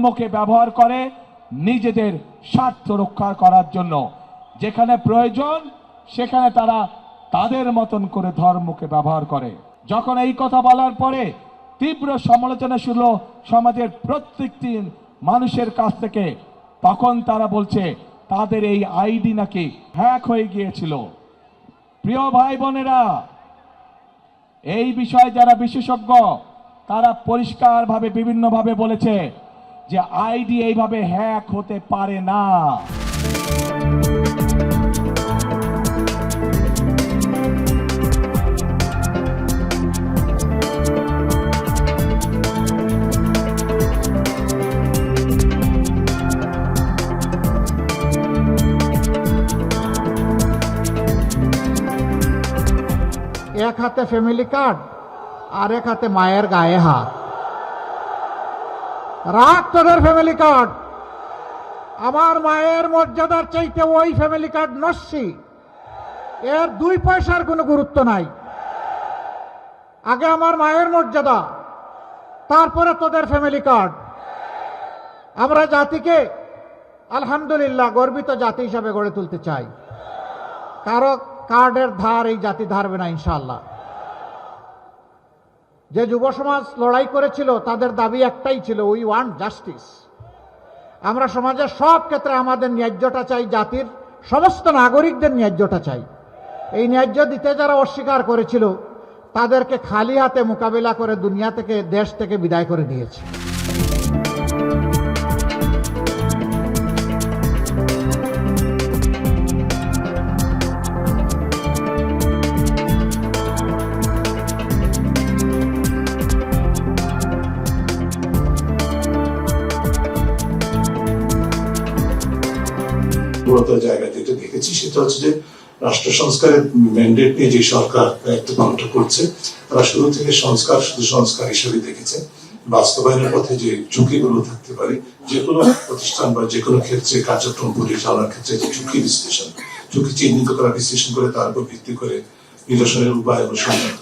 ধর্মকে ব্যবহার করে নিজেদের স্বার্থ রক্ষা করার জন্য। যেখানে প্রয়োজন সেখানে তারা তাদের মতন করে ধর্মকে ব্যবহার করে। যখন এই কথা বলার পরে তীব্র সমালোচনা শুরু সমাজের প্রত্যেকটি মানুষের কাছ থেকে, তখন তারা বলছে তাদের এই আইডি নাকি হ্যাক হয়ে গিয়েছিল। প্রিয় ভাই বোনেরা, এই বিষয়ে যারা বিশেষজ্ঞ তারা পরিষ্কারভাবে বিভিন্নভাবে বলেছে যে আইডি এইভাবে হ্যাক হতে পারে না। এক হাতে ফ্যামিলি কার্ড আর এক হাতে মায়ের গায়ে হাত। রাখ তোদের ফ্যামিলি কার্ড। আমার মায়ের মর্যাদার চাইতে ওই ফ্যামিলি কার্ড নস্যি, এর 2 পয়সার কোনো গুরুত্ব নাই। আগে আমার মায়ের মর্যাদা, তারপরে তোদের ফ্যামিলি কার্ড। আমরা জাতিকে আলহামদুলিল্লাহ গর্বিত জাতি হিসাবে গড়ে তুলতে চাই। কারো কার্ডের ধার এই জাতি ধারবে না ইনশাআল্লাহ। যে যুব সমাজ লড়াই করেছিল তাদের দাবি একটাই ছিল, উই ওয়ান্ট জাস্টিস। আমরা সমাজের সব ক্ষেত্রে আমাদের ন্যায্যটা চাই, জাতির সমস্ত নাগরিকদের ন্যায্যটা চাই। এই ন্যায্য দিতে যারা অস্বীকার করেছিল তাদেরকে খালি হাতে মোকাবিলা করে দুনিয়া থেকে, দেশ থেকে বিদায় করে দিয়েছে। জায়গা যেটা দেখেছি সেটা হচ্ছে যে রাষ্ট্র সংস্কারের ম্যান্ডেট নিয়ে যে সরকার দায়িত্ব পালন করছে তারা শুরু থেকে সংস্কার শুধু সংস্কার হিসেবে দেখেছে। বাস্তবায়নের পথে যে ঝুঁকিগুলো থাকতে পারে, যে কোনো প্রতিষ্ঠান বা যে কোনো ক্ষেত্রে কার্যক্রম পরিচালনার ক্ষেত্রে যে ঝুঁকি চিহ্নিত করা, বিশ্লেষণ করে তার উপর ভিত্তি করে নিরসনের উপায় অনুসন্ধান